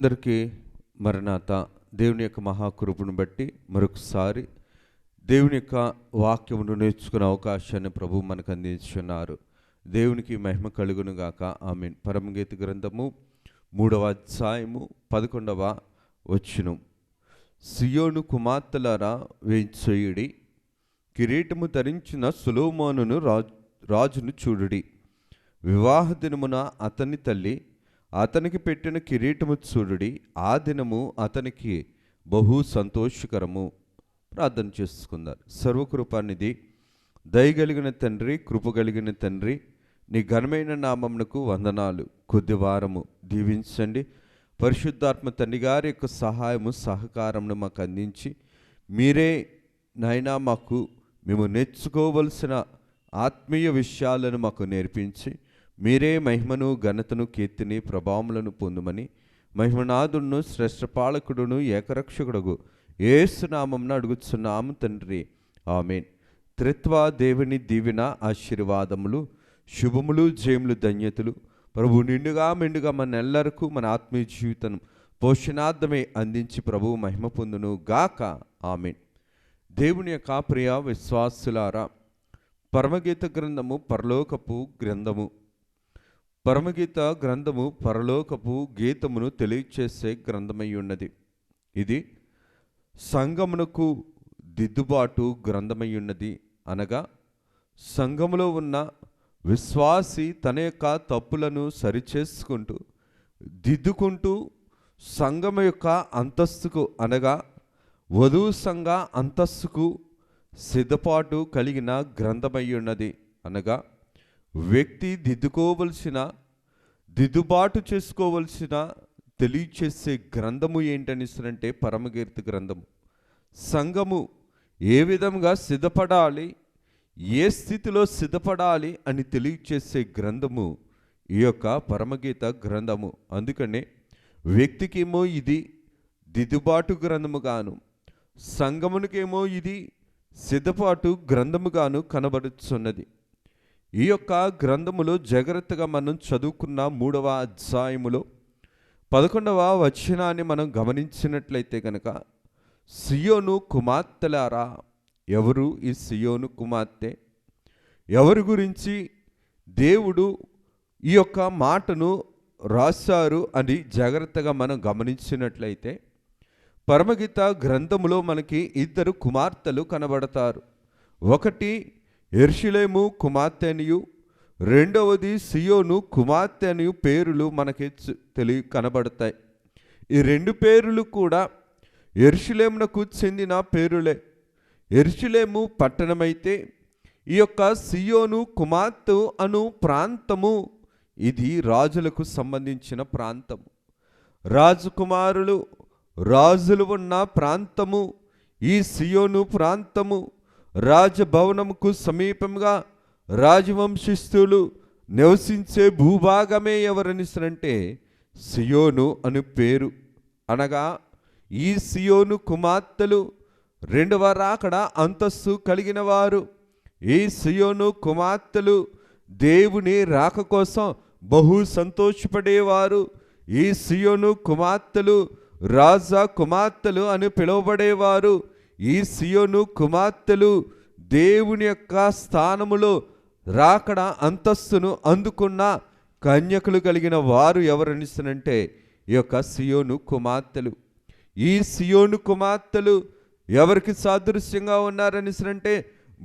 అందరికీ మరణాత. దేవుని యొక్క మహాకృపను బట్టి మరొకసారి దేవుని యొక్క వాక్యమును నేర్చుకునే అవకాశాన్ని ప్రభు మనకు అందించున్నారు. దేవునికి మహిమ కలుగును గాక. ఆమేన్. పరమగీత గ్రంథము 3వ అధ్యాయము 11వ వచనం. సియోను కుమార్తెలారా వేంచేయుడి, కిరీటము ధరించిన సొలొమోనును రాజును చూడుడి. వివాహ దినమున అతని తల్లి అతనికి పెట్టిన కిరీటము చూడుడి. ఆ దినము అతనికి బహు సంతోషకరము. ప్రార్థన చేసుకుందారు. సర్వకృపానిధి, దయగలిగిన తండ్రి, కృపగలిగిన తండ్రి, నీ ఘనమైన నామమునకు వందనాలు. కొద్ది వారము దీవించండి. పరిశుద్ధాత్మ తండ్రి గారి యొక్క సహాయము సహకారమును మాకు అందించి, మీరే నాయనా మేము నేర్చుకోవలసిన ఆత్మీయ విషయాలను మాకు నేర్పించి, మీరే మహిమను, ఘనతను, కీర్తిని, ప్రభావములను పొందుమని మహిమనాథుడును, శ్రేష్ఠపాలకుడును, ఏకరక్షకుడుగు యేసు నామమున అడుగుచున్నాము తండ్రి. ఆమేన్. త్రిత్వ దేవుని దీవెన, ఆశీర్వాదములు, శుభములు, జయములు, ధన్యతలు ప్రభు నిండుగా మెండుగా మనెల్లరకు మన ఆత్మీయ జీవితం పోషణార్థమే అందించి ప్రభు మహిమ పొందును గాక. ఆమేన్. దేవుని యొక్క ప్రియ విశ్వాసులారా, పరమగీత గ్రంథము పరలోకపు గ్రంథము. పరమగీత గ్రంథము పరలోకపు గీతమును తెలియచేసే గ్రంథమై ఉన్నది. ఇది సంఘమునకు దిద్దుబాటు గ్రంథమై ఉన్నది. అనగా సంఘములో ఉన్న విశ్వాసి తన యొక్క తప్పులను సరిచేసుకుంటూ దిద్దుకుంటూ సంఘము యొక్క అంతస్తుకు, అనగా వధువు సంఘ అంతస్తుకు సిద్ధపాటు కలిగిన గ్రంథమై ఉన్నది. అనగా వ్యక్తి దిద్దుబాటు చేసుకోవలసిన తెలియచేసే గ్రంథము ఏంటనిస్తారంటే పరమగీత గ్రంథము. సంఘము ఏ విధంగా సిద్ధపడాలి, ఏ స్థితిలో సిద్ధపడాలి అని తెలియచేసే గ్రంథము ఈ యొక్క పరమగీత గ్రంథము. అందుకనే వ్యక్తికేమో ఇది దిద్దుబాటు గ్రంథముగాను, సంఘమునికేమో ఇది సిద్ధపాటు గ్రంథముగాను కనబడుచున్నది. ఈ యొక్క గ్రంథములో జాగ్రత్తగా మనం చదువుకున్న 3వ అధ్యాయములో 11వ వచనాన్ని మనం గమనించినట్లయితే కనుక, సియోను కుమార్తెలారా. ఎవరు ఈ సియోను కుమార్తె? ఎవరి గురించి దేవుడు ఈ యొక్క మాటను రాశారు అని జాగ్రత్తగా మనం గమనించినట్లయితే, పరమగీత గ్రంథములో మనకి 2 కుమార్తెలు కనబడతారు. ఒకటి యెరూషలేము కుమార్తె అనియు, రెండవది సియోను కుమార్తె అనియు పేర్లు మనకి కనబడతాయి. ఈ 2 పేర్లు కూడా యెరూషలేమునకు చెందిన పేరులే. యెరూషలేము పట్టణమైతే ఈ యొక్క సియోను కుమార్తె అను ప్రాంతము ఇది రాజులకు సంబంధించిన ప్రాంతము. రాజకుమారులు, రాజులు ఉన్న ప్రాంతము ఈ సియోను ప్రాంతము. రాజభవనముకు సమీపంగా రాజవంశస్థులు నివసించే భూభాగమే ఎవరనిస్తారంటే సియోను అని పేరు. అనగా ఈ సియోను కుమార్తెలు 2వ రాకడ అంతస్తు కలిగిన వారు. ఈ సియోను కుమార్తెలు దేవుని రాక కోసం బహు సంతోషపడేవారు. ఈ సియోను కుమార్తెలు రాజా కుమార్తెలు అని పిలువబడేవారు. ఈ సియోను కుమార్తెలు దేవుని యొక్క స్థానములో రాకడ అంతస్తును అందుకున్న కన్యకులు కలిగిన వారు ఎవరనిస్తానంటే ఈ యొక్క సియోను కుమార్తెలు. ఈ సియోను కుమార్తెలు ఎవరికి సాదృశ్యంగా ఉన్నారనిస్తారంటే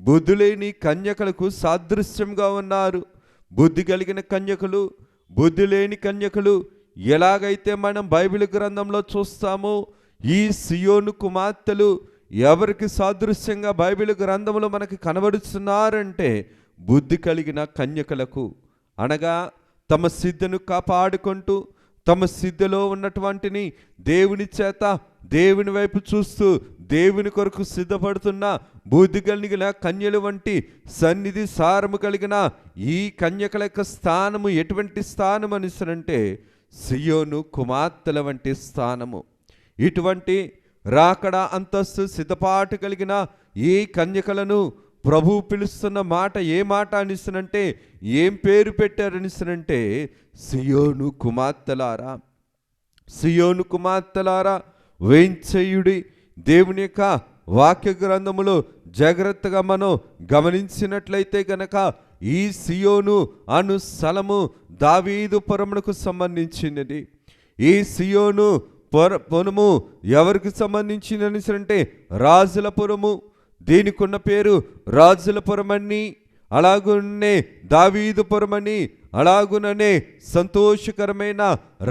బుద్ధి లేని కన్యకలకు సాదృశ్యంగా ఉన్నారు. బుద్ధి కలిగిన కన్యకులు, బుద్ధి లేని కన్యకులు ఎలాగైతే మనం బైబిల్ గ్రంథంలో చూస్తామో, ఈ సియోను కుమార్తెలు ఎవరికి సాదృశ్యంగా బైబిల్ గ్రంథంలో మనకి కనబడుతున్నారంటే బుద్ధి కలిగిన కన్యకలకు. అనగా తమ సిద్ధను కాపాడుకుంటూ తమ సిద్ధలో ఉన్నటువంటిని దేవుని చేత, దేవుని వైపు చూస్తూ దేవుని కొరకు సిద్ధపడుతున్న బుద్ధి కలిగిన కన్యలు వంటి సన్నిధి సారము కలిగిన ఈ కన్యకల యొక్క స్థానము ఎటువంటి స్థానం అనిస్తారంటే సియోను కుమార్తెల వంటి స్థానము. ఇటువంటి రాకడ అంతస్తు సిద్ధపాటు కలిగిన ఈ కన్యకలను ప్రభు పిలుస్తున్న మాట ఏ మాట అనిస్తునంటే, ఏం పేరు పెట్టారనిస్తునంటే సియోను కుమార్తెలారా. సియోను కుమార్తెలారా వేంచేయుడి. దేవుని యొక్క వాక్య గ్రంథములో జాగ్రత్తగా మనం గమనించినట్లయితే గనక ఈ సియోను అను స్థలము దావీదు పురమునకు సంబంధించినది. ఈ సియోను పురము ఎవరికి సంబంధించినది అంటే రాజుల పురము. దీనికి ఉన్న పేరు రాజుల పురమని, అలాగునే దావీదు పురమని, అలాగుననే సంతోషకరమైన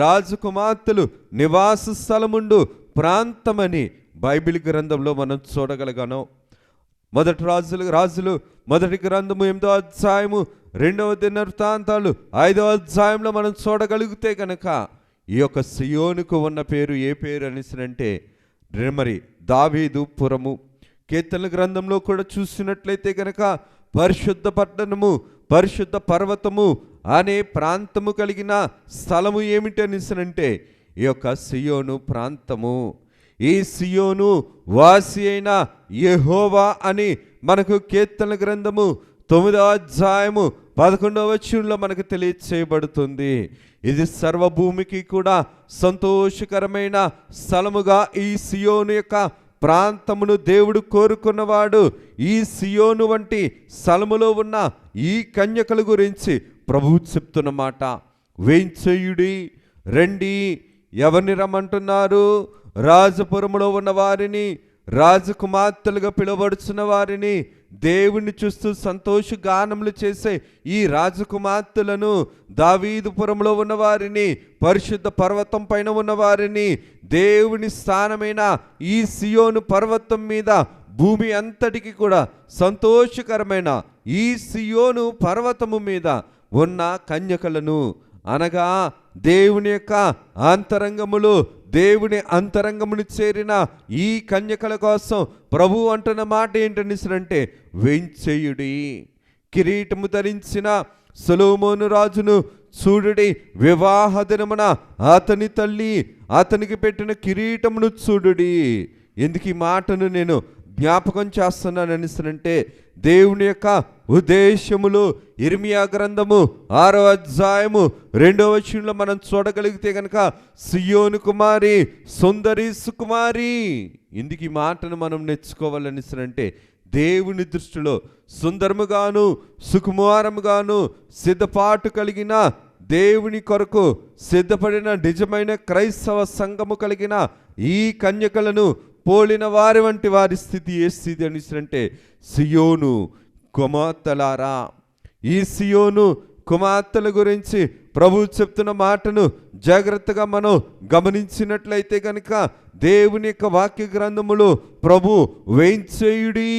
రాజకుమార్తెలు నివాస స్థలముండు ప్రాంతమని బైబిల్ గ్రంథంలో మనం చూడగలగాను. రాజులు మొదటి గ్రంథము 8వ అధ్యాయము, 2వ దినవృత్తాంతాలు 5వ అధ్యాయంలో మనం చూడగలిగితే కనుక ఈ యొక్క సియోనుకు ఉన్న పేరు ఏ పేరు అనేసినంటే మరి దావీదు పురము. కీర్తనల గ్రంథంలో కూడా చూసినట్లయితే కనుక పరిశుద్ధ పట్టణము, పరిశుద్ధ పర్వతము అనే ప్రాంతము కలిగిన స్థలము ఏమిటి అనేసినంటే ఈ యొక్క సియోను ప్రాంతము. ఈ సియోను వాసి అయిన యెహోవా అని మనకు కీర్తనల గ్రంథము 9వ అధ్యాయము 11వ వచనంలో మనకు తెలియచేయబడుతుంది. ఇది సర్వభూమికి కూడా సంతోషకరమైన స్థలముగా ఈ సియోను యొక్క ప్రాంతమును దేవుడు కోరుకున్నవాడు. ఈ సియోను వంటి స్థలములో ఉన్న ఈ కన్యకల గురించి ప్రభువు చెప్తున్న మాట, వేంచేయుడి, రండి. ఎవరిని రమ్మంటున్నారు? రాజపురములో ఉన్న వారిని, రాజకుమార్తెలుగా పిలువబడుచున్న వారిని, దేవుణ్ణి చూస్తూ సంతోషగానములు చేసే ఈ రాజకుమార్తెలను, దావీదుపురంలో ఉన్న వారిని, పరిశుద్ధ పర్వతం పైన ఉన్న వారిని, దేవుని స్థానమైన ఈ సియోను పర్వతం మీద భూమి అంతటికి కూడా సంతోషకరమైన ఈ సియోను పర్వతము మీద ఉన్న కన్యకలను, అనగా దేవుని యొక్క అంతరంగములు, దేవుని అంతరంగమును చేరిన ఈ కన్యకల కోసం ప్రభు అంటున్న మాట ఏంటనిసరంటే, వేంచేయుడి. కిరీటము ధరించిన సొలొమోను రాజును చూడుడి. వివాహ దినమున అతని తల్లి అతనికి పెట్టిన కిరీటమును చూడుడి. ఎందుకు ఈ మాటను నేను జ్ఞాపకం చేస్తున్నాను అనేసరంటే, దేవుని యొక్క ఉద్దేశములు ఇర్మియా గ్రంథము 6వ అధ్యాయము 2వ వచనంలో మనం చూడగలిగితే కనుక, సియోను కుమారి, సుందరి సుకుమారి. ఎందుకు ఈ మాటను మనం నేర్చుకోవాలనేసరంటే, దేవుని దృష్టిలో సుందరముగాను సుకుమారముగాను సిద్ధపాటు కలిగిన, దేవుని కొరకు సిద్ధపడిన నిజమైన క్రైస్తవ సంఘము కలిగిన ఈ కన్యకలను పోలిన వారి వంటి వారి స్థితి ఏ స్థితి అనేసరంటే, సియోను కుమార్తెలారా. ఈ సియోను కుమార్తెల గురించి ప్రభు చెప్తున్న మాటను జాగ్రత్తగా మనం గమనించినట్లయితే కనుక, దేవుని యొక్క వాక్య గ్రంథములో ప్రభు వేంచేయుడి.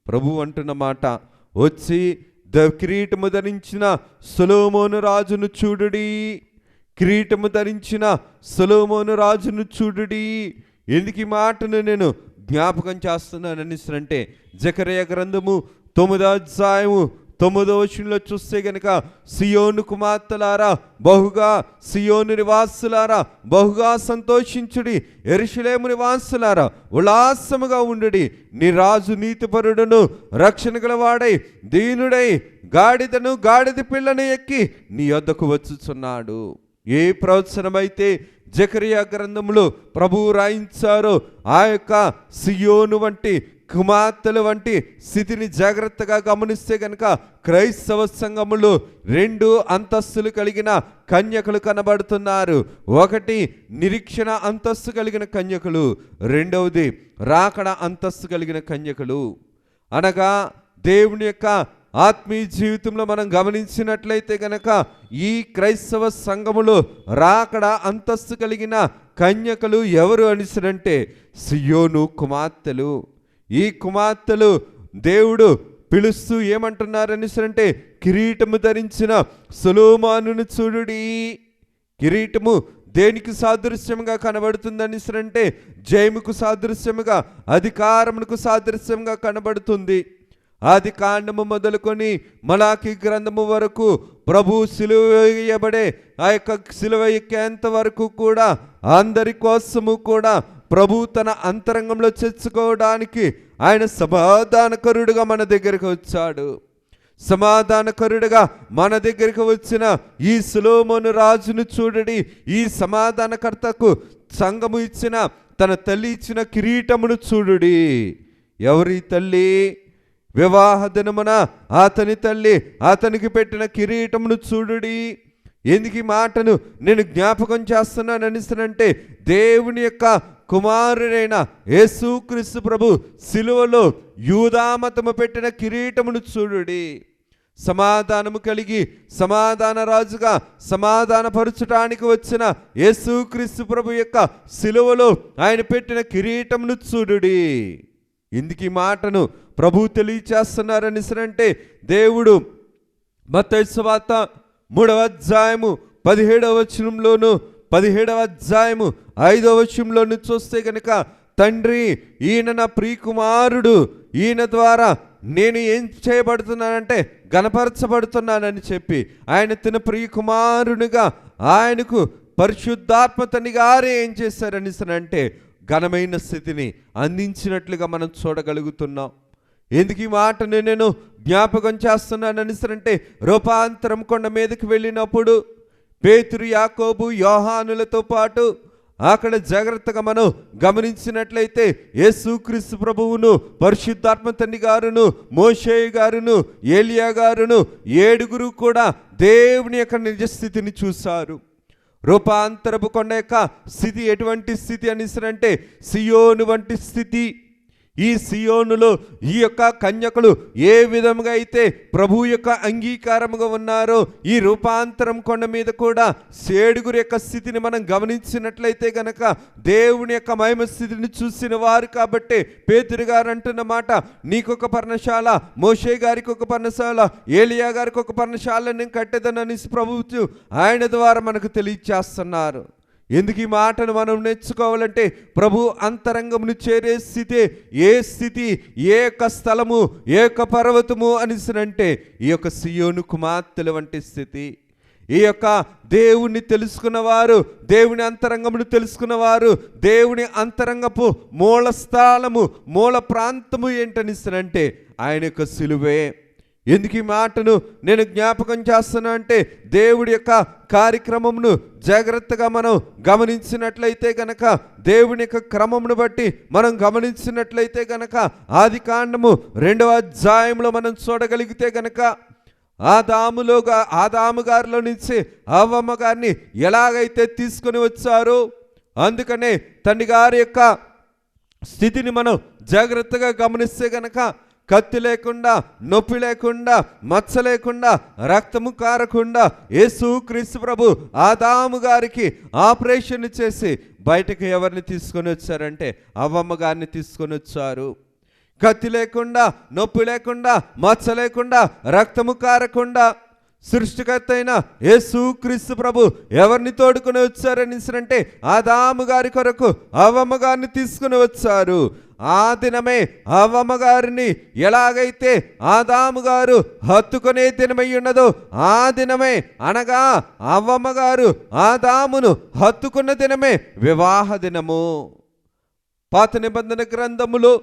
ప్రభు అంటున్న మాట, వచ్చి కిరీటము ధరించిన సొలొమోను రాజును చూడుడి. కిరీటము ధరించిన సొలొమోను రాజును చూడుడి. ఎందుకు ఈ మాటను నేను జ్ఞాపకం చేస్తున్నానని అంటే, జకరియా గ్రంథము 9వ అధ్యాయము 9వ వచనంలో చూస్తే గనుక, సియోను కుమార్తెలారా బహుగా, సియోను నివాసులారా బహుగా సంతోషించుడి. యెరూషలేము నివాసులారా ఉల్లాసముగా ఉండుడి. నీ రాజు నీతిపరుడును రక్షణ గలవాడై దీనుడై గాడిదను గాడిద పిల్లను ఎక్కి నీ యొద్దకు వచ్చుచున్నాడు. ఏ ప్రవచనమైతే జకరియా గ్రంథంలో ప్రభువు రాయించారో, ఆ యొక్క సియోను వంటి కుమార్తెల వంటి స్థితిని జాగ్రత్తగా గమనిస్తే కనుక, క్రైస్తవ సంఘములో 2 అంతస్తులు కలిగిన కన్యకలు కనబడుతున్నారు. ఒకటి నిరీక్షణ అంతస్తు కలిగిన కన్యకలు, రెండవది రాకడ అంతస్తు కలిగిన కన్యకలు. అనగా దేవుని యొక్క ఆత్మీయ జీవితంలో మనం గమనించినట్లయితే కనుక, ఈ క్రైస్తవ సంఘములో రాకడ అంతస్తు కలిగిన కన్యకలు ఎవరు అనేసరంటే, సియోను కుమార్తెలు. ఈ కుమార్తెలు దేవుడు పిలుస్తూ ఏమంటున్నారనేసరంటే, కిరీటము ధరించిన సొలొమోనును చూడుడి. కిరీటము దేనికి సాదృశ్యముగా కనబడుతుందనేసరంటే, జయముకు సాదృశ్యముగా, అధికారమునకు సాదృశ్యంగా కనబడుతుంది. ఆది కాండము మొదలుకొని మలాకి గ్రంథము వరకు ప్రభు సిలువ వేయబడే ఆ యొక్క సిలువ ఎక్కేంత వరకు కూడా అందరి కోసము కూడా ప్రభు తన అంతరంగంలో చేర్చుకోవడానికి ఆయన సమాధానకరుడుగా మన దగ్గరికి వచ్చాడు. సమాధానకరుడుగా మన దగ్గరికి వచ్చిన ఈ సొలొమోను రాజును చూడండి. ఈ సమాధానకర్తకు సంఘము ఇచ్చిన తన తల్లి ఇచ్చిన కిరీటమును చూడుడి. ఎవరి తల్లి? వివాహ దినమున అతని తల్లి అతనికి పెట్టిన కిరీటమును చూడుడి. ఎందుకు ఈ మాటను నేను జ్ఞాపకం చేస్తున్నాను అనిస్తానంటే, దేవుని యొక్క కుమారుడైన యేసుక్రీస్తు ప్రభు సిలువలో యూదామతము పెట్టిన కిరీటమును చూడుడి. సమాధానము కలిగి సమాధాన రాజుగా సమాధానపరచడానికి వచ్చిన యేసుక్రీస్తు ప్రభు యొక్క సిలువలో ఆయన పెట్టిన కిరీటమును చూడుడి. ఇందుకు ఈ మాటను ప్రభు తెలియచేస్తున్నారనిసరంటే, దేవుడు మత్తయి సువార్త 3వ అధ్యాయము 17వ వచనంలోను 17వ అధ్యాయము 5వ వచనంలోను చూస్తే కనుక, తండ్రి ఈయన నా ప్రియకుమారుడు, ఈయన ద్వారా నేను ఏం చేయబడుతున్నానంటే గణపరచబడుతున్నానని చెప్పి ఆయన తన ప్రియకుమారునిగా ఆయనకు పరిశుద్ధాత్మ తండ్రి గారే ఏం చేశారనిసనంటే ఘనమైన స్థితిని అందించినట్లుగా మనం చూడగలుగుతున్నాం. ఎందుకు ఈ మాటను నేను జ్ఞాపకం చేస్తున్నాను అనిసరంటే, రూపాంతరం కొండ మీదకి వెళ్ళినప్పుడు పేతురు, యాకోబు, యోహానులతో పాటు అక్కడ జాగ్రత్తగా మనం గమనించినట్లయితే యేసుక్రీస్తు ప్రభువును, పరిశుద్ధాత్మ తండ్రి గారును, మోషే గారును, ఏలియా గారును 7 కూడా దేవుని యొక్క నిజస్థితిని చూశారు. రూపాంతరపు కొండ యొక్క స్థితి ఎటువంటి స్థితి అనిసరంటే సియోను వంటి స్థితి. ఈ సియోనులో ఈ యొక్క కన్యకలు ఏ విధముగా అయితే ప్రభు యొక్క అంగీకారముగా ఉన్నారో, ఈ రూపాంతరం కొండ మీద కూడా 7 యొక్క స్థితిని మనం గమనించినట్లయితే గనక దేవుని యొక్క మహిమ స్థితిని చూసిన వారు కాబట్టి పేతురు గారు అంటున్న మాట, నీకొక పర్ణశాల, మోషే గారికి ఒక పర్ణశాల, ఏలియా గారికి ఒక పర్ణశాల నేను కట్టేదనని ప్రభువు ఆయన ద్వారా మనకు తెలియచేస్తున్నారు. ఎందుకు ఈ మాటను మనం నేర్చుకోవాలంటే, ప్రభు అంతరంగమును చేరే స్థితి ఏ స్థితి, ఏ యొక్క స్థలము, ఏ యొక్క పర్వతము అనిసనంటే ఈ యొక్క సియోను కుమార్తెల వంటి స్థితి. ఈ యొక్క దేవుణ్ణి తెలుసుకున్నవారు, దేవుని అంతరంగమును తెలుసుకున్నవారు, దేవుని అంతరంగపు మూల స్థలము, మూల ప్రాంతము ఏంటనిసనంటే ఆయన యొక్క సిలువే. ఎందుకు ఈ మాటను నేను జ్ఞాపకం చేస్తున్నా అంటే, దేవుడి యొక్క కార్యక్రమమును జాగ్రత్తగా మనం గమనించినట్లయితే గనక, దేవుని యొక్క క్రమమును బట్టి మనం గమనించినట్లయితే గనక, ఆది కాండము 2వ అధ్యాయంలో మనం చూడగలిగితే గనక, ఆదాము గారిలో నుంచి అవ్వమ్మ గారిని ఎలాగైతే తీసుకొని వచ్చారో, అందుకనే తండ్రి గారి యొక్క స్థితిని మనం జాగ్రత్తగా గమనిస్తే గనక, కత్తి లేకుండా, నొప్పి లేకుండా, మచ్చ లేకుండా, రక్తము కారకుండా యేసుక్రీస్తు ప్రభు ఆదాము గారికి ఆపరేషన్ చేసి బయటకు ఎవరిని తీసుకొని వచ్చారంటే అవ్వమ్మ గారిని తీసుకొని వచ్చారు. కత్తి లేకుండా, నొప్పి లేకుండా, మచ్చ లేకుండా, రక్తము కారకుండా సృష్టికర్త అయిన యేసుక్రీస్తు ప్రభు ఎవరిని తోడుకొని వచ్చారనిసరంటే ఆదాము గారి కొరకు అవ్వమ్మ గారిని తీసుకుని వచ్చారు. ఆ దినమే అవ్వమ్మ గారిని ఎలాగైతే ఆదాము గారు హత్తుకునే దినమై ఉన్నదో, ఆ దినమే అనగా అవ్వమ్మ గారు ఆదామును హత్తుకున్న దినమే వివాహ దినము. పాత నిబంధన గ్రంథములో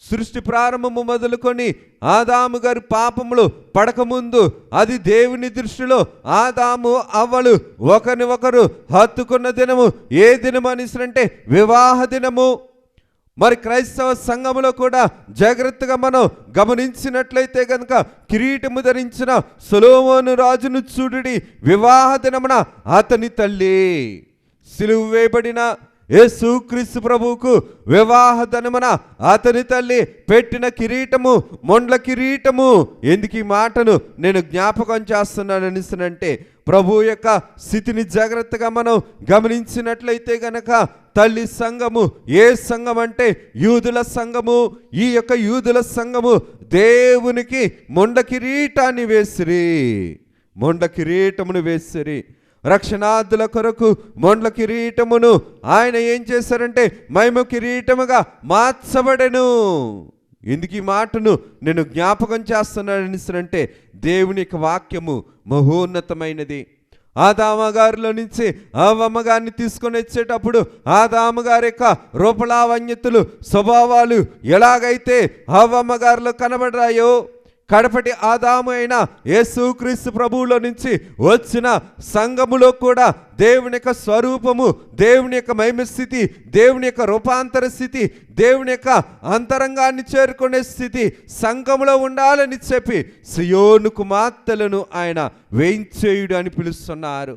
సృష్టి ప్రారంభము మొదలుకొని ఆదాము గారి పాపములు పడకముందు అది దేవుని దృష్టిలో ఆదాము అవ్వలు ఒకరిని ఒకరు హత్తుకున్న దినము ఏ దినము అనిసరంటే వివాహ దినము. మరి క్రైస్తవ సంఘములో కూడా జాగ్రత్తగా మనం గమనించినట్లయితే కనుక, కిరీటము ధరించిన సొలొమోను రాజును చూడుడి, వివాహ దినమున అతని తల్లి సిలువ వేయబడిన యేసుక్రీస్తు ప్రభువుకు వివాహ దినమున అతని తల్లి పెట్టిన కిరీటము మొండ్ల కిరీటము. ఎందుకు ఈ మాటను నేను జ్ఞాపకం చేస్తున్నాను అనిసనంటే, ప్రభు యొక్క స్థితిని జాగ్రత్తగా మనం గమనించినట్లయితే గనక, తల్లి సంఘము ఏ సంఘం అంటే యూదుల సంఘము. ఈ యొక్క యూదుల సంఘము దేవునికి మొండ కిరీటాన్ని వేసిరి, మొండ కిరీటమును వేసిరి. రక్షణార్థుల కొరకు మొండ్ల కిరీటమును ఆయన ఏం చేశారంటే మహిమ కిరీటముగా మార్చబడెను. ఎందుకు ఈ మాటను నేను జ్ఞాపకం చేస్తున్నానంటే, దేవుని యొక్క వాక్యము మహోన్నతమైనది. ఆదాము గారిలో నుంచి అవ్వమ్మ గారిని తీసుకొని వచ్చేటప్పుడు ఆదాము గారి యొక్క రూపలావణ్యతలు, స్వభావాలు ఎలాగైతే అవ్వమ్మ గారిలో కనబడ్డాయో, కడపటి ఆదాము అయిన యేసుక్రీస్తు ప్రభువులో నుంచి వచ్చిన సంఘములో కూడా దేవుని యొక్క స్వరూపము, దేవుని యొక్క మహిమ స్థితి, దేవుని యొక్క రూపాంతర స్థితి, దేవుని యొక్క అంతరంగాన్ని చేరుకునే స్థితి సంఘములో ఉండాలని చెప్పి సియోను కుమార్తెలను ఆయన వేయించేయుడు అని పిలుస్తున్నారు.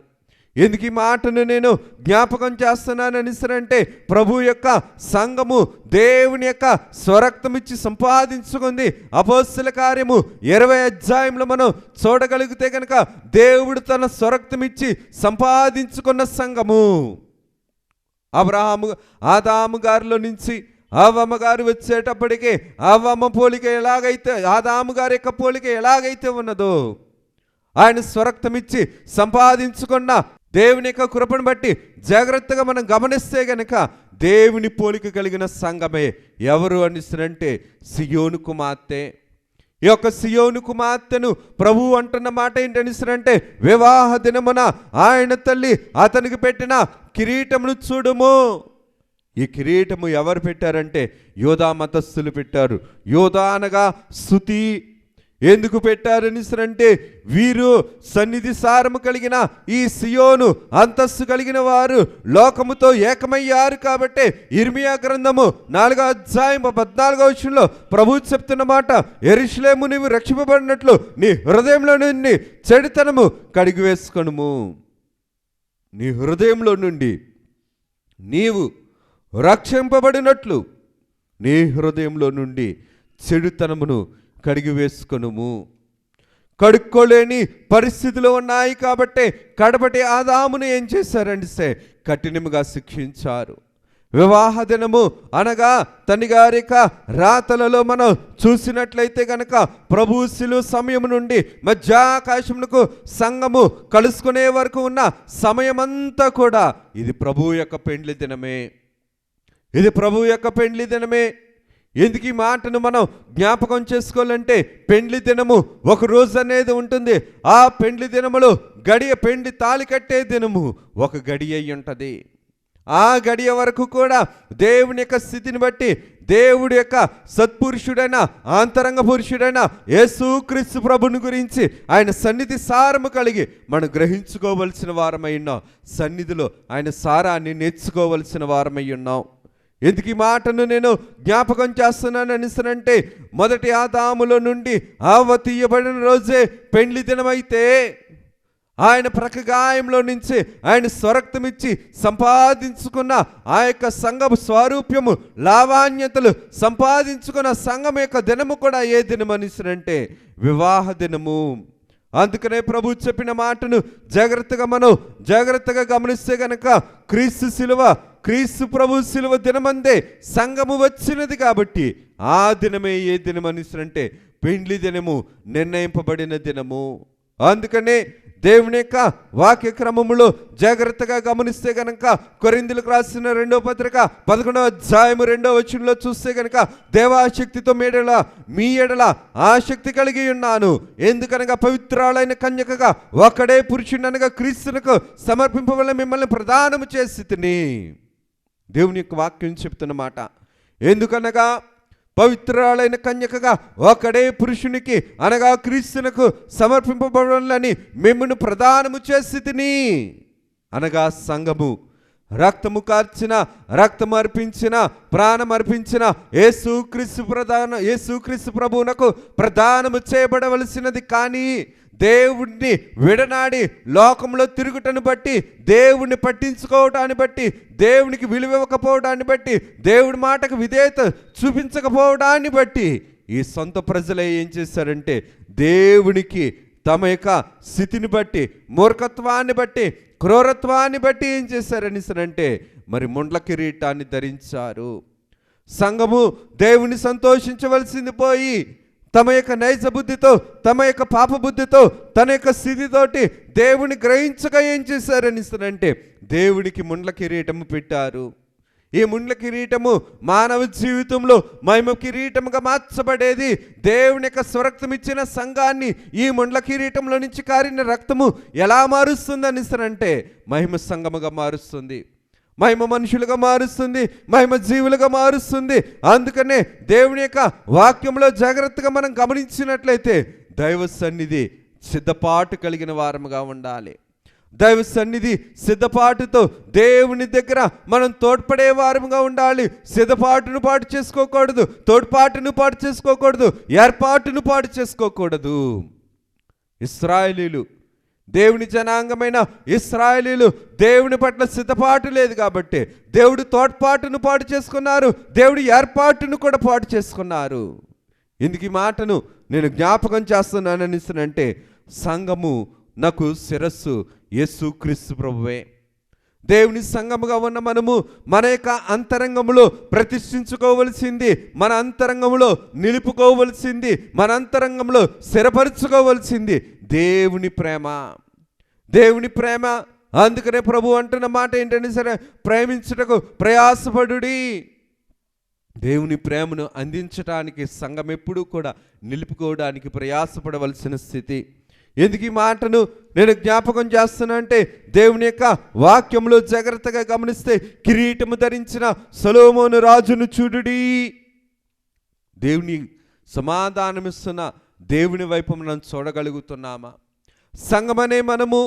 ఎందుకు ఈ మాటను నేను జ్ఞాపకం చేస్తున్నానని అంటే, ప్రభు యొక్క సంఘము దేవుని యొక్క స్వరక్తం ఇచ్చి సంపాదించుకుంది. అపోస్తల కార్యము 20 అధ్యాయంలో మనం చూడగలిగితే కనుక దేవుడు తన స్వరక్తం ఇచ్చి సంపాదించుకున్న సంఘము. అబ్రహాము ఆదాము గారిలో నుంచి అవ్వమ్మ గారు వచ్చేటప్పటికి అవ్వమ్మ పోలిక ఎలాగైతే, ఆదాము గారి యొక్క పోలిక ఎలాగైతే ఉన్నదో, ఆయన స్వరక్తమిచ్చి సంపాదించుకున్న దేవుని యొక్క కృపను బట్టి జాగ్రత్తగా మనం గమనిస్తే గనక దేవుని పోలిక కలిగిన సంఘమే ఎవరు అనిస్తారంటే సియోను కుమార్తె. ఈ యొక్క సియోను కుమార్తెను ప్రభువు అంటున్న మాట ఏంటనిస్తారంటే, వివాహ దినమున ఆయన తల్లి అతనికి పెట్టిన కిరీటమును చూడుము. ఈ కిరీటము ఎవరు పెట్టారంటే యోధా మతస్థులు పెట్టారు. యోధా అనగా స్తుతి. ఎందుకు పెట్టారని అంటే, వీరు సన్నిధి సారము కలిగిన ఈ సియోను అంతస్తు కలిగిన వారు లోకముతో ఏకమయ్యారు కాబట్టి. ఇర్మియా గ్రంథము 4వ అధ్యాయం 14వ వచనంలో ప్రభు చెప్తున్న మాట, యెరూషలేము నీవు రక్షింపబడినట్లు నీ హృదయంలో నుండి చెడుతనము కడిగి వేసుకొనుము. నీ హృదయంలో నుండి నీవు రక్షింపబడినట్లు నీ హృదయంలో నుండి చెడుతనమును కడిగి వేసుకొనుము. కడుక్కోలేని పరిస్థితులు ఉన్నాయి కాబట్టి కడపటి ఆదామును ఏం చేశారంటే కఠినముగా శిక్షించారు. వివాహ దినము అనగా తండ్రిగారి రాతలలో మనం చూసినట్లయితే కనుక ప్రభు శిలువ సమయం నుండి మధ్యాకాశమునకు సంఘము కలుసుకునే వరకు ఉన్న సమయమంతా కూడా ఇది ప్రభు యొక్క పెండ్లి దినమే. ఇది ప్రభు యొక్క పెండ్లి దినమే. ఎందుకు ఈ మాటను మనం జ్ఞాపకం చేసుకోవాలంటే, పెండ్లి దినము ఒక రోజు అనేది ఉంటుంది. ఆ పెండ్లి దినములో పెండ్లి తాళి కట్టే దినము ఒక గడియ అయి ఉంటుంది. ఆ గడియ వరకు కూడా దేవుని యొక్క స్థితిని బట్టి దేవుడి యొక్క సత్పురుషుడైన అంతరంగ పురుషుడైన యేసుక్రీస్తు ప్రభుని గురించి ఆయన సన్నిధి సారము కలిగి మనం గ్రహించుకోవలసిన వారమై ఉన్నాం. సన్నిధిలో ఆయన సారాన్ని నేర్చుకోవలసిన వారమై ఉన్నాం. ఎందుకు ఈ మాటను నేను జ్ఞాపకం చేస్తున్నాను అనిస్తానంటే, మొదటి ఆదాములో నుండి అవ్వ తీయబడిన రోజే పెండ్లి దినమైతే ఆయన ప్రకగాయంలో నుంచి ఆయన స్వరక్తమిచ్చి సంపాదించుకున్న ఆ యొక్క సంఘము స్వరూప్యము లావాణ్యతలు సంపాదించుకున్న సంఘం యొక్క దినము కూడా ఏ దినం అనిస్తానంటే వివాహ దినము. అందుకనే ప్రభు చెప్పిన మాటను జాగ్రత్తగా గమనిస్తే గనక క్రీస్తు ప్రభు శిలువ దినమందే సంఘము వచ్చినది కాబట్టి ఆ దినమే ఏ దినం అనిస్తారంటే పెండ్లి దినము, నిర్ణయింపబడిన దినము. అందుకనే దేవుని యొక్క వాక్య క్రమములో జాగ్రత్తగా గమనిస్తే గనక కొరింథీయులకు రాసిన 2వ పత్రిక 11వ అధ్యాయము 2వ వచనంలో చూస్తే గనక, దేవాశక్తితో మీ ఎడల ఆసక్తి కలిగి ఉన్నాను. ఎందుకనగా పవిత్రాలైన కన్యకగా ఒకడే పురుషుడనగా క్రీస్తునకు సమర్పింపవలె మిమ్మల్ని ప్రదానము చేసి తిని. దేవుని యొక్క వాక్యం చెప్తున్న మాట. ఎందుకనగా పవిత్రాలైన కన్యకగా ఒకడే పురుషునికి అనగా క్రీస్తునకు సమర్పింపబడాలని మిమ్మల్ని ప్రదానము చేసి తిని. అనగా సంఘము రక్తము కార్చిన, రక్తము అర్పించిన, ప్రాణం అర్పించిన యేసుక్రీస్తు ప్రభువునకు ప్రదానము చేయబడవలసినది. కానీ దేవుడిని విడనాడి లోకంలో తిరుగుటను బట్టి, దేవుడిని పట్టించుకోవటాన్ని బట్టి, దేవునికి విలువివ్వకపోవడాన్ని బట్టి, దేవుడి మాటకు విధేయత చూపించకపోవడాన్ని బట్టి ఈ సొంత ప్రజలే ఏం చేశారంటే దేవునికి తమ యొక్క స్థితిని బట్టి, మూర్ఖత్వాన్ని బట్టి, క్రూరత్వాన్ని బట్టి ఏం చేశారని అంటే మరి ముండ్ల కిరీటాన్ని ధరించారు. సంఘము దేవుని సంతోషించవలసింది పోయి తమ యొక్క నైజ బుద్ధితో, తమ యొక్క పాప బుద్ధితో, తన యొక్క స్థితితోటి దేవుని గ్రహించక ఏం చేశారని అంటే దేవుడికి ముండ్ల కిరీటము పెట్టారు. ఈ ముండ్ల కిరీటము మానవ జీవితంలో మహిమ కిరీటముగా మార్చబడేది. దేవుని యొక్క స్వరక్తం ఇచ్చిన సంఘాన్ని ఈ ముండ్ల కిరీటంలో నుంచి కారిన రక్తము ఎలా మారుస్తుంది అంటే మహిమ సంఘముగా మారుస్తుంది. మహిమ మనుషులుగా మారుస్తుంది, మహిమ జీవులుగా మారుస్తుంది. అందుకనే దేవుని యొక్క వాక్యంలో జాగ్రత్తగా మనం గమనించినట్లయితే దైవ సన్నిధి సిద్ధపాటు కలిగిన వారముగా ఉండాలి. దైవ సన్నిధి సిద్ధపాటుతో దేవుని దగ్గర మనం తోడ్పడే వారముగా ఉండాలి. సిద్ధపాటును పాటు చేసుకోకూడదు, తోడ్పాటును పాటు చేసుకోకూడదు, ఏర్పాటును పాటు చేసుకోకూడదు. ఇశ్రాయేలీలు, దేవుని జనాంగమైన ఇశ్రాయేలీలు దేవుని పట్ల సిద్ధపాటు లేదు కాబట్టి దేవుడు తోడ్పాటును పాటు చేసుకున్నారు, దేవుడి ఏర్పాటును కూడా పాటు చేసుకున్నారు. ఇందుకు ఈ మాటను నేను జ్ఞాపకం చేస్తున్నానంటే సంఘము నాకు శిరస్సు యేసుక్రీస్తు ప్రభువే. దేవుని సంఘముగా ఉన్న మనము మన యొక్క అంతరంగములో ప్రతిష్ఠించుకోవలసింది, మన అంతరంగములో నిలుపుకోవలసింది, మన అంతరంగంలో స్థిరపరచుకోవలసింది దేవుని ప్రేమ. దేవుని ప్రేమ. అందుకనే ప్రభు అంటున్న మాట ఏంటంటే సరే, ప్రేమించుటకు ప్రయాసపడుడి. దేవుని ప్రేమను అందించడానికి సంఘం ఎప్పుడూ కూడా నిలుపుకోవడానికి ప్రయాసపడవలసిన స్థితి. ఎందుకు ఈ మాటను నేను జ్ఞాపకం చేస్తున్నా అంటే దేవుని యొక్క వాక్యంలో జాగ్రత్తగా గమనిస్తే కిరీటము ధరించిన సొలొమోను రాజును చూడుడి. దేవుని సమాధానమిస్తున్న దేవుని వైపు మనం చూడగలుగుతున్నామా? సంఘమనే మనము,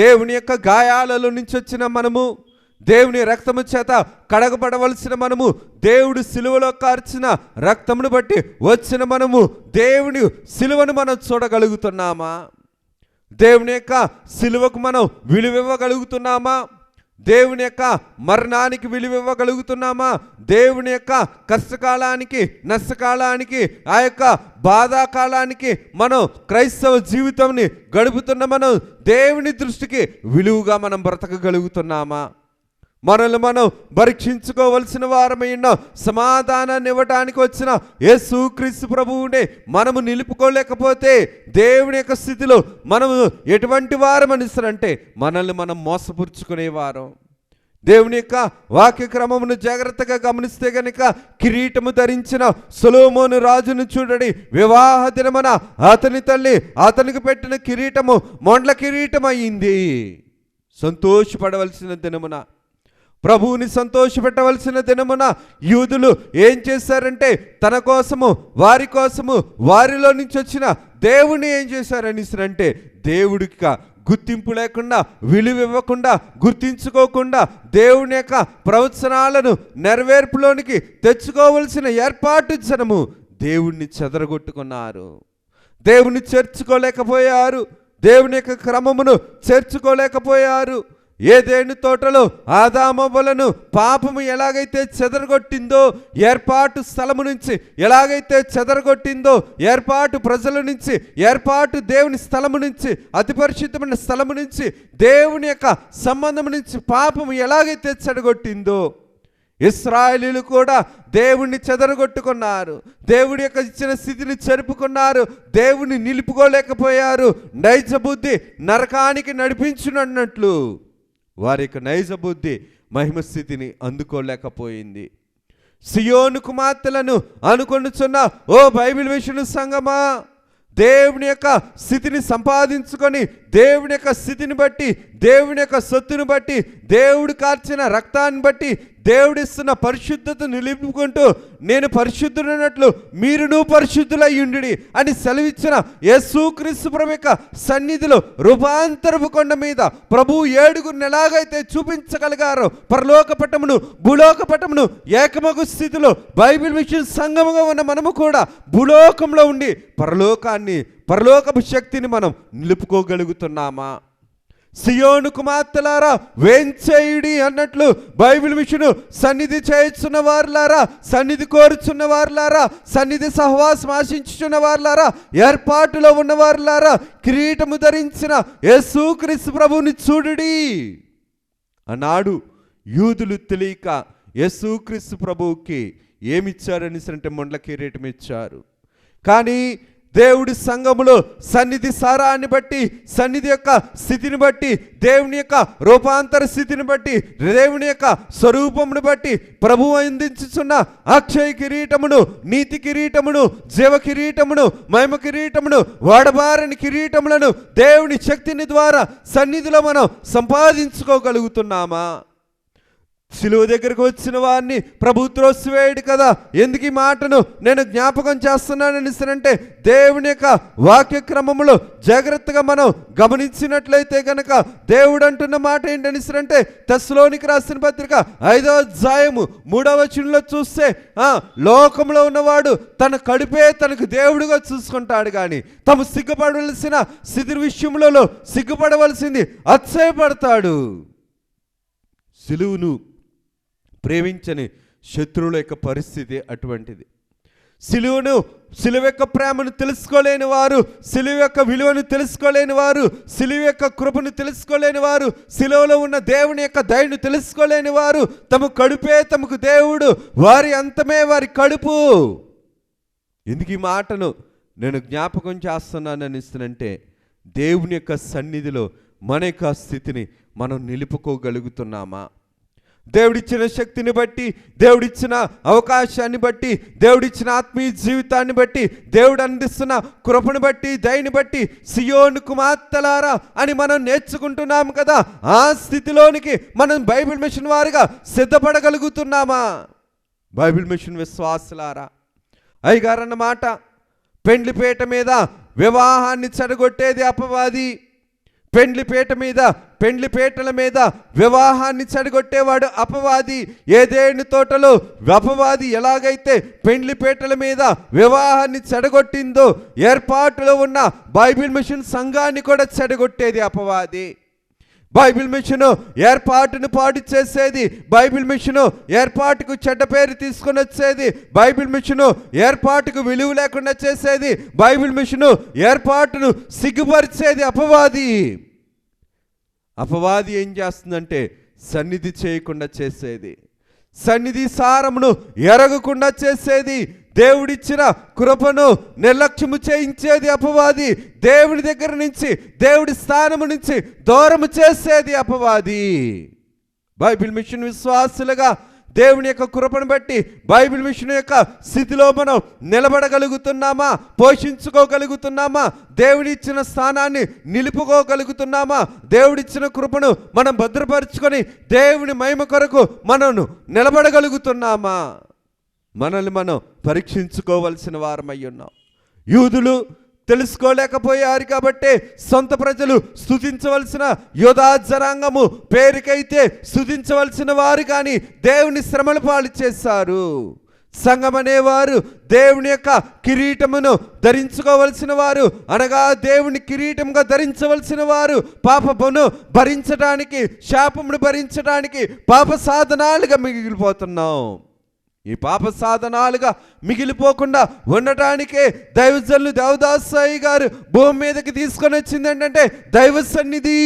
దేవుని యొక్క గాయాలలో నుంచి వచ్చిన మనము, దేవుని రక్తము చేత కడగబడవలసిన మనము, దేవుడు సిలువలో కార్చిన రక్తమును బట్టి వచ్చిన మనము దేవుని సిలువను మనం చూడగలుగుతున్నామా? దేవుని యొక్క సిలువకు మనం విలువివ్వగలుగుతున్నామా? దేవుని యొక్క మరణానికి విలువివ్వగలుగుతున్నామా? దేవుని యొక్క కష్టకాలానికి, నష్టకాలానికి, ఆ యొక్క బాధాకాలానికి మనం క్రైస్తవ జీవితంని గడుపుతున్న మనం దేవుని దృష్టికి విలువగా మనం బ్రతకగలుగుతున్నామా? మనల్ని మనం పరీక్షించుకోవలసిన వారమై ఉన్న సమాధానాన్ని ఇవ్వడానికి వచ్చిన యేసుక్రీస్తు ప్రభువునే మనము నిలుపుకోలేకపోతే దేవుని యొక్క స్థితిలో మనము ఎటువంటి వారం అనిస్తారంటే మనల్ని మనం మోసపుచ్చుకునేవారం. దేవుని యొక్క వాక్య క్రమమును జాగ్రత్తగా గమనిస్తే గనుక కిరీటము ధరించిన సొలొమోను రాజును చూడండి. వివాహ దినమున అతని తల్లి అతనికి పెట్టిన కిరీటము మొండ్ల కిరీటం అయింది. సంతోషపడవలసిన దినమున, ప్రభువుని సంతోషపెట్టవలసిన దినమున యూదులు ఏం చేశారంటే తన కోసము, వారి కోసము, వారిలో నుంచి వచ్చిన దేవుణ్ణి ఏం చేశారనిసరంటే దేవుడికి గుర్తింపు లేకుండా, విలువివ్వకుండా, గుర్తించుకోకుండా దేవుని యొక్క ప్రవచనాలను నెరవేర్పులోనికి తెచ్చుకోవలసిన ఏర్పాటు జనము దేవుణ్ణి చెదరగొట్టుకున్నారు. దేవుని చేర్చుకోలేకపోయారు, దేవుని యొక్క క్రమమును చేర్చుకోలేకపోయారు. ఏదెను తోటలో ఆదామవ్వలను పాపము ఎలాగైతే చెదరగొట్టిందో, ఏర్పాటు స్థలము నుంచి ఎలాగైతే చెదరగొట్టిందో, ఏర్పాటు ప్రజల నుంచి, ఏర్పాటు దేవుని స్థలము నుంచి, అతి పరిశుద్ధమైన స్థలము నుంచి, దేవుని యొక్క సంబంధం నుంచి పాపము ఎలాగైతే చెడగొట్టిందో, ఇశ్రాయేలీయులు కూడా దేవుణ్ణి చెదరగొట్టుకున్నారు. దేవుడి యొక్క ఇచ్చిన స్థితిని చెరుపుకున్నారు. దేవుణ్ణి నిలుపుకోలేకపోయారు. నైజ బుద్ధి నరకానికి నడిపించునన్నట్లు వారి యొక్క నైజ బుద్ధి మహిమ స్థితిని అందుకోలేకపోయింది. సియోను కుమార్తెలను అనుకొనుచున్న ఓ బైబిల్ విషయం సంగమా, దేవుని యొక్క స్థితిని సంపాదించుకొని, దేవుని యొక్క స్థితిని బట్టి, దేవుని యొక్క సొత్తును బట్టి, దేవుడు కార్చిన రక్తాన్ని బట్టి, దేవుడిస్తున్న పరిశుద్ధతను నిలుపుకుంటూ నేను పరిశుద్ధుడన్నట్లు మీరును పరిశుద్ధులయ్యుండి అని సెలవిచ్చిన యేసుక్రీస్తు ప్రభు యొక్క సన్నిధిలో రూపాంతరపు కొండ మీద ప్రభు 7 ఎలాగైతే చూపించగలిగారో పరలోక పటమును, భూలోక పటమును ఏకమగు స్థితిలో బైబిల్ విషయం సంగముగా ఉన్న మనము కూడా భూలోకంలో ఉండి పరలోకపు శక్తిని మనం నిలుపుకోగలుగుతున్నామా? సియోను కుమార్తెలారా వేంచేయుడి అన్నట్లు బైబిల్ విషయం సన్నిధి చేయుచున్న వారులారా, సన్నిధి కోరుచున్న వారులారా, సన్నిధి సహవాసం ఆశించుచున్న వారులారా, ఏర్పాటులో ఉన్న వారులారా, కిరీటము ధరించిన యేసుక్రీస్తు ప్రభువుని చూడుడి అన్నాడు. యూదులు తెలియక యేసుక్రీస్తు ప్రభువుకి ఏమిచ్చారని అంటే మొండ్ల కిరీటం ఇచ్చారు. కానీ దేవుడి సంఘములో సన్నిధి సారాన్ని బట్టి, సన్నిధి యొక్క స్థితిని బట్టి, దేవుని యొక్క రూపాంతర స్థితిని బట్టి, దేవుని యొక్క స్వరూపమును బట్టి ప్రభువు అందించుచున్న అక్షయ కిరీటమును, నీతి కిరీటమును, జీవ కిరీటమును, మహిమ కిరీటమును, వాడబారని కిరీటములను దేవుని శక్తిని ద్వారా సన్నిధిలో మనం సంపాదించుకోగలుగుతున్నామా? సిలువ దగ్గరకు వచ్చిన వారిని ప్రభు త్రోసివేయడు కదా. ఎందుకు ఈ మాటను నేను జ్ఞాపకం చేస్తున్నానని అంటే, దేవుని యొక్క వాక్య క్రమంలో జాగ్రత్తగా మనం గమనించినట్లయితే కనుక దేవుడు అంటున్న మాట ఏంటని అంటే, తెస్సలోనికి రాసిన పత్రిక 5వ అధ్యాయము 3వ వచనంలో చూస్తే, లోకంలో ఉన్నవాడు తన కడుపే తనకు దేవుడిగా చూసుకుంటాడు, కానీ తాము సిగ్గుపడవలసిన స్థితి విషయంలో సిగ్గుపడవలసింది అతిశయపడతాడు. సిలువను ప్రేమించని శత్రువుల యొక్క పరిస్థితి అటువంటిది. సిలువ యొక్క ప్రేమను తెలుసుకోలేని వారు, సిలువ యొక్క విలువను తెలుసుకోలేని వారు, సిలువ యొక్క కృపను తెలుసుకోలేని వారు, సిలువలో ఉన్న దేవుని యొక్క దయను తెలుసుకోలేని వారు, తమ కడుపే తమకు దేవుడు, వారి అంతమే వారి కడుపు. ఎందుకు ఈ మాటను నేను జ్ఞాపకం చేస్తున్నానని ఇస్తానంటే, దేవుని యొక్క సన్నిధిలో మన యొక్క స్థితిని మనం నిలుపుకోగలుగుతున్నామా? దేవుడిచ్చిన శక్తిని బట్టి, దేవుడిచ్చిన అవకాశాన్ని బట్టి, దేవుడిచ్చిన ఆత్మీయ జీవితాన్ని బట్టి, దేవుడు అందిస్తున్న కృపను బట్టి, దయని బట్టి, సియోను కుమార్తెలారా అని మనం నేర్చుకుంటున్నాం కదా. ఆ స్థితిలోనికి మనం బైబిల్ మిషన్ వారిగా సిద్ధపడగలుగుతున్నామా? బైబిల్ మిషన్ విశ్వాసులారా, అయ్యగారన్న మాట, పెండ్లిపేట మీద వివాహాన్ని చెడగొట్టేది అపవాది. పెండ్లిపేటల మీద వివాహాన్ని చెడగొట్టేవాడు అపవాది. ఏదేను తోటలో అపవాది ఎలాగైతే పెండ్లిపేటల మీద వివాహాన్ని చెడగొట్టిందో, ఏర్పాటులో ఉన్న బైబిల్ మిషన్ సంఘాన్ని కూడా చెడగొట్టేది అపవాది. బైబిల్ మిషను ఏర్పాటును పాడు చేసేది, బైబిల్ మిషను ఏర్పాటుకు చెడ్డ పేరు తీసుకొని వచ్చేది, బైబిల్ మిషను ఏర్పాటుకు విలువ లేకుండా చేసేది, బైబిల్ మిషను ఏర్పాటును సిగ్గుపరిచేది అపవాది. అపవాది ఏం చేస్తుందంటే సన్నిధి చేయకుండా చేసేది, సన్నిధి సారమును ఎరగకుండా చేసేది, దేవుడిచ్చిన కృపను నిర్లక్ష్యము చేయించేది అపవాది, దేవుడి దగ్గర నుంచి, దేవుడి స్థానము నుంచి దూరము చేసేది అపవాది. బైబిల్ మిషన్ విశ్వాసులుగా దేవుని యొక్క కృపను బట్టి బైబిల్ మిషన్ యొక్క స్థితిలో మనం నిలబడగలుగుతున్నామా? పోషించుకోగలుగుతున్నామా? దేవుడిచ్చిన స్థానాన్ని నిలుపుకోగలుగుతున్నామా? దేవుడిచ్చిన కృపను మనం భద్రపరుచుకొని దేవుని మహిమ కొరకు మనం నిలబడగలుగుతున్నామా? మనల్ని మనం పరీక్షించుకోవలసిన వారమై ఉన్నాం. యూదులు తెలుసుకోలేకపోయారు కాబట్టి సొంత ప్రజలు స్తుతించవలసిన యోధా జనాంగము పేరుకైతే స్తుతించవలసిన వారు కానీ దేవుని శ్రమల పాలు చేశారు. సంఘం అనేవారు దేవుని యొక్క కిరీటమును ధరించుకోవలసిన వారు, అనగా దేవుని కిరీటంగా ధరించవలసిన వారు, పాపమును భరించడానికి, శాపమును భరించడానికి పాప సాధనాలుగా మిగిలిపోతున్నాం. ఈ పాప సాధనాలుగా మిగిలిపోకుండా ఉండటానికే దైవజనులు దేవదాసాయి గారు భూమి మీదకి తీసుకొని వచ్చింది ఏంటంటే దైవ సన్నిధి.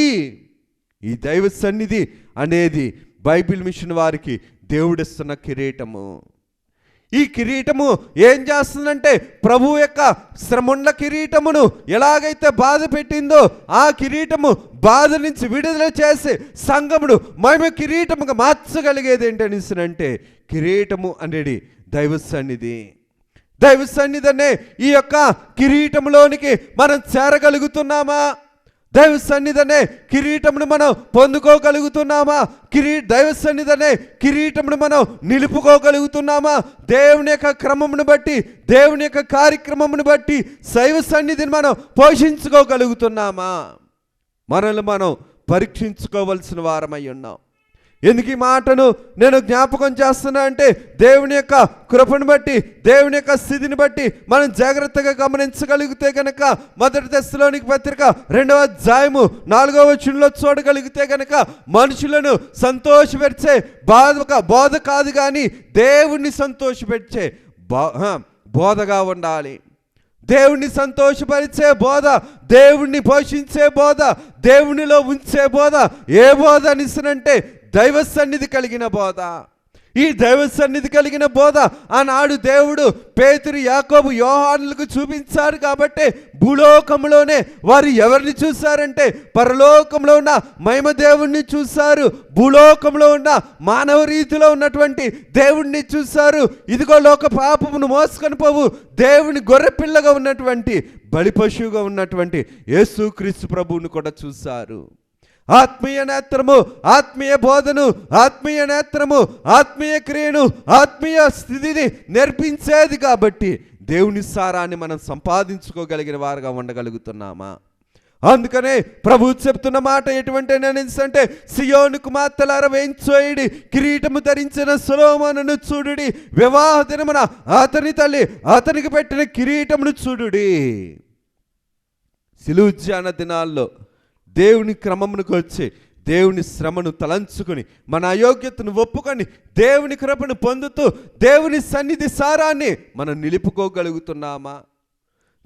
ఈ దైవ సన్నిధి అనేది బైబిల్ మిషన్ వారికి దేవుడిస్తున్న కిరీటము. ఈ కిరీటము ఏం చేస్తుందంటే ప్రభు యొక్క శ్రమల కిరీటమును ఎలాగైతే బాధ పెట్టిందో ఆ కిరీటము బాధ నుంచి విడుదల చేసి సంఘమును మహిమ కిరీటముగా మార్చగలిగేది ఏంటనిసినంటే కిరీటము అనేది దైవ సన్నిధి. దైవ సన్నిధి అనే ఈ యొక్క కిరీటములోనికి మనం చేరగలుగుతున్నామా? దైవ సన్నిధి అనే కిరీటమును మనం పొందుకోగలుగుతున్నామా? దైవ సన్నిధి అనే కిరీటమును మనం నిలుపుకోగలుగుతున్నామా? దేవుని యొక్క క్రమమును బట్టి, దేవుని యొక్క కార్యక్రమమును బట్టి దైవ సన్నిధిని మనం పోషించుకోగలుగుతున్నామా? మనల్ని మనం పరీక్షించుకోవలసిన వారమై ఉన్నాం. ఎందుకు ఈ మాటను నేను జ్ఞాపకం చేస్తున్నా అంటే దేవుని యొక్క కృపను బట్టి, దేవుని యొక్క స్థితిని బట్టి మనం జాగ్రత్తగా గమనించగలిగితే కనుక మొదటి తెస్సలోనికి పత్రిక 2వ అధ్యాయము 4వ వచనంలో చూడగలిగితే కనుక మనుషులను సంతోషపెరిచే బోధ కాదు కానీ దేవుణ్ణి సంతోషపెరిచే బోధగా ఉండాలి. దేవుణ్ణి సంతోషపరిచే బోధ, దేవుణ్ణి పోషించే బోధ, దేవునిలో ఉంచే బోధ ఏ బోధ అనిసినంటే దైవ సన్నిధి కలిగిన బోధ. ఈ దైవ సన్నిధి కలిగిన బోధ ఆనాడు దేవుడు పేతురు, యాకోబు, యోహానులకు చూపించారు కాబట్టి భూలోకంలోనే వారు ఎవరిని చూశారంటే పరలోకంలో ఉన్న మహిమ దేవుణ్ణి చూశారు, భూలోకంలో ఉన్న మానవ రీతిలో ఉన్నటువంటి దేవుణ్ణి చూశారు. ఇదిగో లోక పాపమును మోసుకొని పోవు దేవుని గొర్రెపిల్లగా ఉన్నటువంటి బలి పశువుగా ఉన్నటువంటి యేసుక్రీస్తు ప్రభువును కూడా చూశారు. ఆత్మీయ నేత్రము, ఆత్మీయ బోధను, ఆత్మీయ నేత్రము, ఆత్మీయ క్రియను, ఆత్మీయ స్థితిని నేర్పించేది కాబట్టి దేవుని సారాన్ని మనం సంపాదించుకోగలిగిన వారుగా ఉండగలుగుతున్నామా? అందుకనే ప్రభు చెప్తున్న మాట ఎటువంటి అంటే, సియోను కుమార్తెలారా వేంచోయుడి, కిరీటము ధరించిన సొలొమోనును చూడుడి, వివాహ దినమున అతని తల్లి అతనికి పెట్టిన కిరీటమును చూడుడి. సిలువ దినాల్లో దేవుని క్రమమునకు వచ్చి దేవుని శ్రమను తలంచుకొని మన అయోగ్యతను ఒప్పుకొని దేవుని కృపను పొందుతూ దేవుని సన్నిధి సారాన్ని మనం నిలుపుకోగలుగుతున్నామా?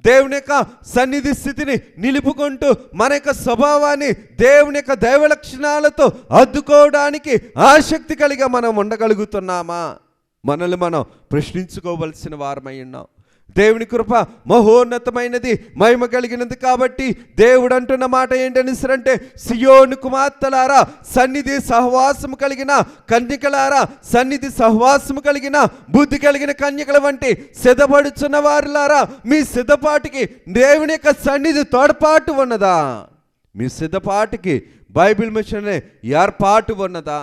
దేవుని యొక్క సన్నిధి స్థితిని నిలుపుకుంటూ మన యొక్క స్వభావాన్ని దేవుని యొక్క దైవ లక్షణాలతో అద్దుకోవడానికి ఆసక్తి కలిగి మనం ఉండగలుగుతున్నామా? మనల్ని మనం ప్రశ్నించుకోవలసిన వారమై ఉన్నాం. దేవుని కృప మహోన్నతమైనది, మహిమ కలిగినది. కాబట్టి దేవుడు అంటున్న మాట ఏంటనిసరంటే, సియోను కుమార్తెలారా, సన్నిధి సహవాసము కలిగిన కన్యకలారా, సన్నిధి సహవాసము కలిగిన బుద్ధి కలిగిన కన్యకల వంటి సిద్ధపడుచున్న వారులారా, మీ సిద్ధపాటికి దేవుని యొక్క సన్నిధి తోడ్పాటు ఉన్నదా? మీ సిద్ధపాటికి బైబిల్ మిషన్ ఏర్పాటు ఉన్నదా?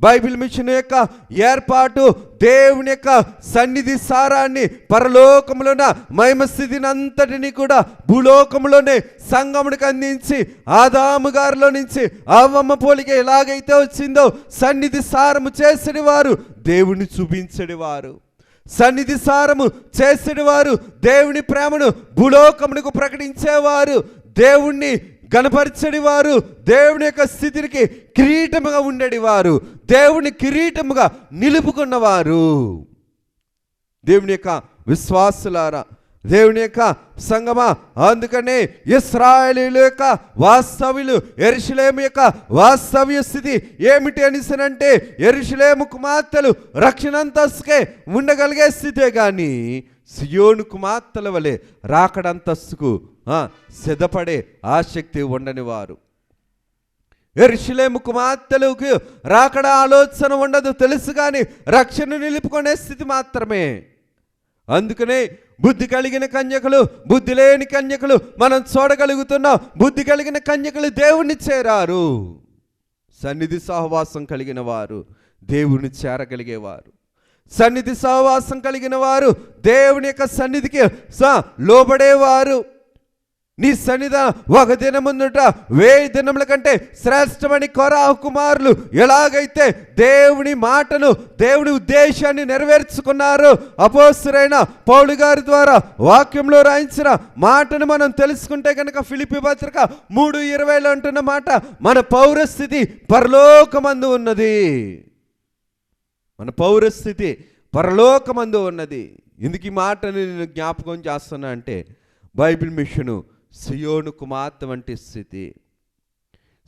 బైబిల్ మిషన్ యొక్క ఏర్పాటు దేవుని యొక్క సన్నిధి సారాన్ని పరలోకములోన మహిమ స్థితిని అంతటిని కూడా భూలోకములోనే సంగమునికి అందించి ఆదాము గారిలో నుంచి అవ్వమ్మ పోలిక ఎలాగైతే వచ్చిందో సన్నిధి సారము చేసేది వారు దేవుని చూపించడి వారు, సన్నిధి సారము చేసేది వారు దేవుని ప్రేమను భూలోకమునకు ప్రకటించేవారు, దేవుణ్ణి గణపరచడి వారు, దేవుని యొక్క స్థితికి కిరీటముగా ఉండేది వారు, దేవుని కిరీటముగా నిలుపుకున్నవారు. దేవుని యొక్క విశ్వాసులారా, దేవుని యొక్క సంగమా, అందుకనే ఇశ్రాయేలీయుల యొక్క వాస్తవ్యులు, యెరూషలేము యొక్క వాస్తవ్య స్థితి ఏమిటి అనిసనంటే, యెరూషలేము కుమార్తెలు రక్షణంతస్తుకే ఉండగలిగే స్థితే కానీ సియోను కుమార్తెల వలె రాకడంతస్తుకు సిద్ధపడే ఆసక్తి ఉండని వారు. యెరూషలేము కుమార్తెలకు రాకడ ఆలోచన ఉండదు తెలుసు, కానీ రక్షణ నిలుపుకునే స్థితి మాత్రమే. అందుకనే బుద్ధి కలిగిన కన్యకలు, బుద్ధి లేని కన్యకలు మనం చూడగలుగుతున్నాం. బుద్ధి కలిగిన కన్యకలు దేవుణ్ణి చేరారు, సన్నిధి సహవాసం కలిగిన వారు దేవుణ్ణి చేరగలిగేవారు. సన్నిధి సహవాసం కలిగిన వారు దేవుని యొక్క సన్నిధికి లోబడేవారు. నీ సన్నిధి ఒక దినముందుట 1000 దినముల కంటే శ్రేష్టమని కొరాహు కుమారులు ఎలాగైతే దేవుని మాటను, దేవుని ఉద్దేశాన్ని నెరవేర్చుకున్నారు, అపోస్తలుడైన పౌలు గారి ద్వారా వాక్యంలో రాయించిన మాటను మనం తెలుసుకుంటే కనుక ఫిలిప్పీ పత్రిక 3:20 అంటున్న మాట, మన పౌరస్థితి పరలోకమందు ఉన్నది. మన పౌరస్థితి పరలోకమందు ఉన్నది. ఎందుకు ఈ మాటని నేను జ్ఞాపకం చేస్తున్నా అంటే, బైబిల్ మిషను సియోను కుమార్తె వంటి స్థితి.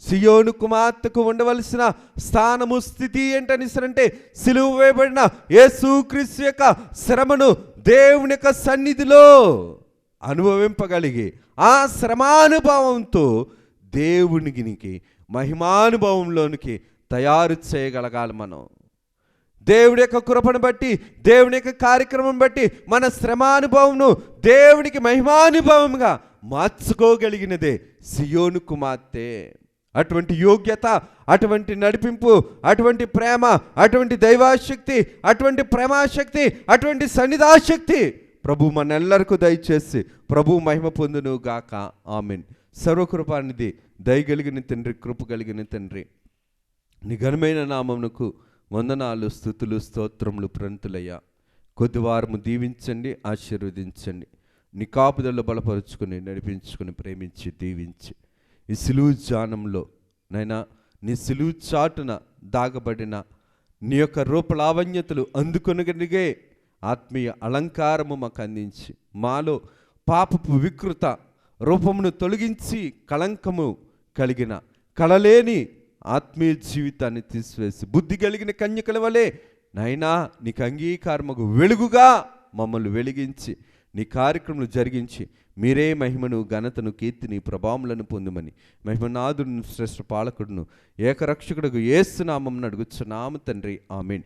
సియోను కుమార్తెకు ఉండవలసిన స్థానము, స్థితి ఏంటనిసరంటే, సిలువ వేయబడిన యేసుక్రీస్తు యొక్క శ్రమను దేవుని యొక్క సన్నిధిలో అనుభవింపగలిగి ఆ శ్రమానుభవంతో దేవునికి మహిమానుభవంలోనికి తయారు చేయగలగాలి. మనం దేవుడి యొక్క కృపను బట్టి, దేవుని యొక్క కార్యక్రమం బట్టి మన శ్రమానుభవంను దేవునికి మహిమానుభవంగా మార్చుకోగలిగినదే సియోను కుమార్తె. అటువంటి యోగ్యత, అటువంటి నడిపింపు, అటువంటి ప్రేమ, అటువంటి దైవాశక్తి, అటువంటి ప్రేమాశక్తి, అటువంటి సన్నిధాశక్తి ప్రభు మనెల్లరికీ దయచేసి ప్రభు మహిమ పొందును గాక. ఆమేన్. సర్వకృపానిధి, దయగలిగిన తండ్రి, కృప కలిగిన తండ్రి, నీ ఘనమైన నామమునకు వందనాలు, స్తుతులు, స్తోత్రములు, ప్రణతులయ్యా. కొద్దివారము దీవించండి, ఆశీర్వదించండి. నీ కాపుదల్లో బలపరుచుకుని, నడిపించుకుని, ప్రేమించి, దీవించి ఈ సిలువు జానంలో నైనా నీ సిలువు చాటున దాగబడిన నీ యొక్క రూపలావణ్యతలు అందుకొనగలిగే ఆత్మీయ అలంకారము మాకు అందించి, మాలో పాపపు వికృత రూపమును తొలగించి కళంకము కలిగిన కళలేని ఆత్మీయ జీవితాన్ని తీసివేసి బుద్ధి కలిగిన కన్యకల వలె నైనా నీకు అంగీకారముకు వెలుగుగా మమ్మల్ని వెలిగించి నీ కార్యక్రమాలు జరిగించి మీరే మహిమను, ఘనతను, కీర్తిని, ప్రభావములను పొందుమని మహిమనాథుడును, శ్రేష్ఠ పాలకుడును, ఏకరక్షకుడుకు యేసు నామమున అడుగుచున్నాము తండ్రి. ఆమేన్.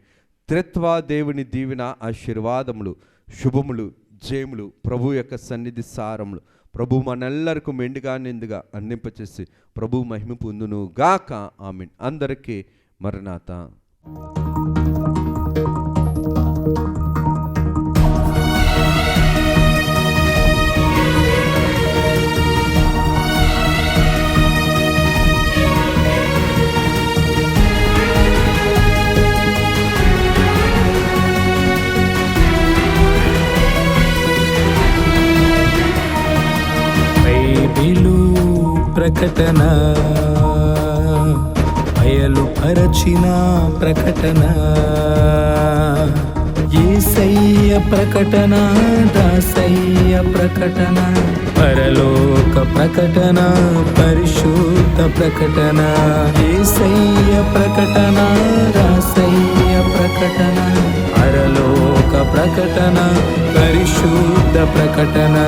త్రిత్వ దేవుని దీవెన, ఆశీర్వాదములు, శుభములు, జయములు, ప్రభు యొక్క సన్నిధి సారములు ప్రభు మనెల్లరికూ మెండుగా నిండుగా అందింపచేసి ప్రభు మహిమ పొందును గాక. ఆమేన్. అందరికీ మరణాత. బైబిలు ప్రకటన, బయలుపరచిన ప్రకటన, యేసయ్య ప్రకటన, దాసయ్య ప్రకటన, పరలోక ప్రకటన, పరిశుద్ధ ప్రకటన, యేసయ్య ప్రకటన, దాసయ్య ప్రకటన, పరలోక ప్రకటన, పరిశుద్ధ ప్రకటన.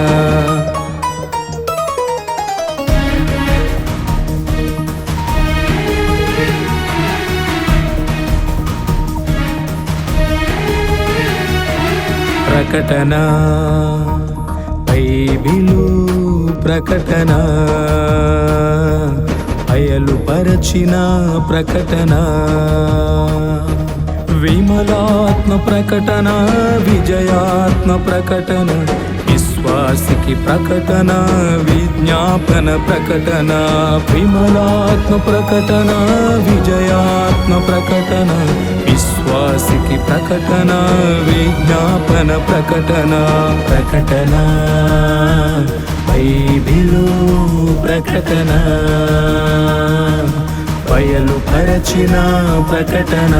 ప్రకటన, బైబిలు ప్రకటన, బయలుపరచిన ప్రకటన, విమలాత్మ ప్రకటన, విజయాత్మ ప్రకటన, విశ్వాసికి ప్రకటన, విజ్ఞాపన ప్రకటన, విమలాత్మ ప్రకటన, విజయాత్మ ప్రకటన, విశ్వాసికి ప్రకటన, విజ్ఞాపన ప్రకటన. ప్రకటన, బైబిలు ప్రకటన, బయలుపరచిన ప్రకటన.